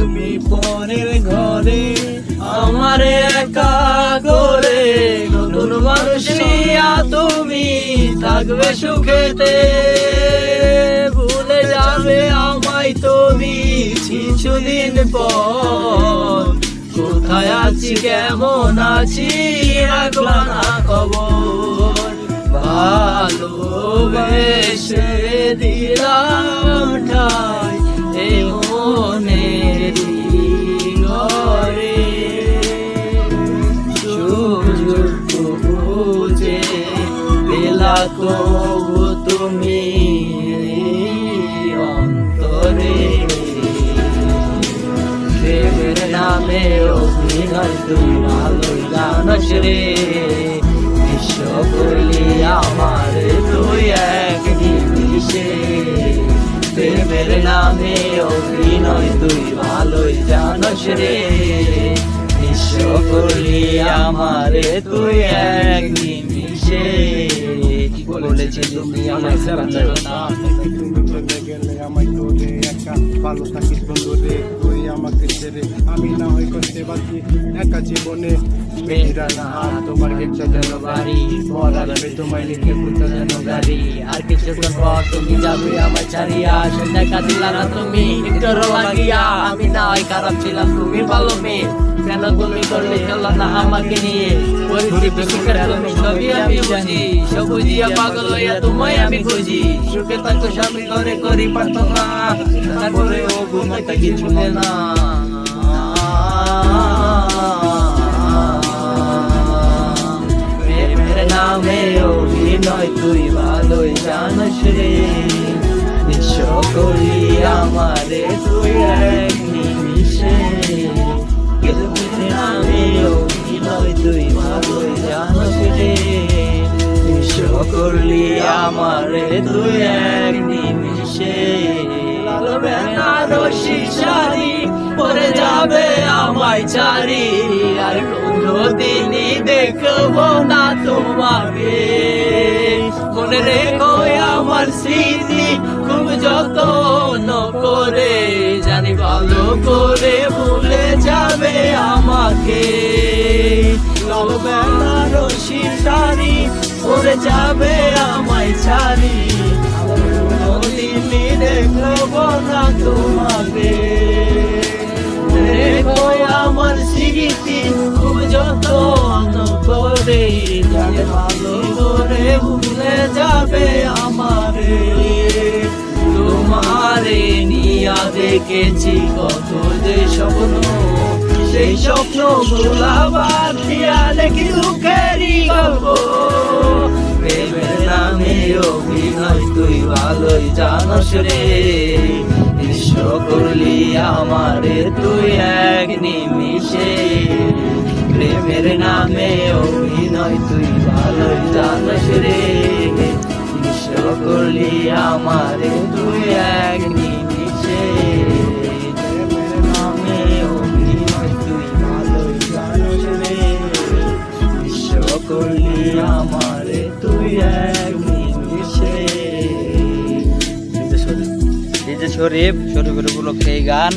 তুমি পরের ঘরে আমারে একা করে, নতুন মানুষ নিয়া তুমি থাকবে সুখেতে, ভুলে যাবে আমায় তুমি কিছুদিন পর। কোথায় আছি কেমন আছি রাখবা না খবর, ভালোবেসে দিলাম ঠাই এই মনেরই ঘরে। সুযোগ বুঝে পেলা তবু তুমি অন্তরে, প্রেমের নামে অভিনয় তুই ভালোই জানোস রে, বিশ্ব করলি আমার তুই এক নিমিষে। প্রেমের নামে অভিনয় তুই ভালোই জানোস রে, বিশ্ব করলি আমার তুই এক নিমিষে। বলেছি তুমি আমার সারা তুমি চলে গেলে আমায় তোরে একা ভালো থাকিস বন্ধু রে, তুই আমাকে ছেড়ে আমি না হয় করতে পারছি একা জীবনে। মেয়েরা না তোমার গেছে যেন বাড়ি, মরার তোমায় লিখে পুতো যেন গাড়ি। আর কিছুক্ষণ পর তুমি যাবে আমার ছাড়িয়া, সে দেখা দিলা না তুমি একটু লাগিয়া। আমি না হয় খারাপ ছিলাম তুমি ভালো মেয়ে, কেন তুমি করলে চলো না আমাকে নিয়ে। সবই আমি বুঝি, সবুজিয়া পাগল হইয়া তোমায় আমি খুঁজি। সুখে থাকো স্বামী ঘরে করি প্রার্থনা, তারপরে ও ঘুমাতে কিছু না। প্রেমের নামে অভিনয় তুই ভালোই জানোস রে, বিশ্ব করি আমারে তুই এক নিমিষে। প্রেমের নামে অভিনয় তুই ভালোই জানোস রে, বিশ্ব করলি আমারে তুই এক নিমিষে। লাল বেনারসি শাড়ি পরে যাবে আমায় ছাড়ি, আর কোনদিনই দেখবো না তোমাকে। মনে রেখো আমার স্মৃতি খুব যত্ন করে, জানি ভালো করে ভুলে যাবে আমাকে। লাল বেনারসি শাড়ি পরে যাবে আমায় ছাড়ি, কোনদিনই দেখবো না তোমাকে। দেখো আমার স্মৃতি খুব যত্ন করে, জানি ভালো করে ভুলে যাবে আমারে। তোমারে নিয়া দেখেছি কত যে স্বপ্ন, সেই স্বপ্ন ভোলাবার দিয়া দেখি দুঃখেরই গল্প। প্রেমের নামে অভিনয় তুই ভালোই জানোস রে, বিশ্ব করলি আমারে তুই এক নিমিষে। প্রেমের নামে অভিনয় তুই ভালোই জানোস রে, বিশ্ব করলি আমারে তুই এক নিমিষে। প্রেমের নামে অভিনয় তুই ভালোই জানোস রে, বিশ্ব করলি আমারে তুই এক নিমিষে। শরীফ উপলক্ষে এই গান।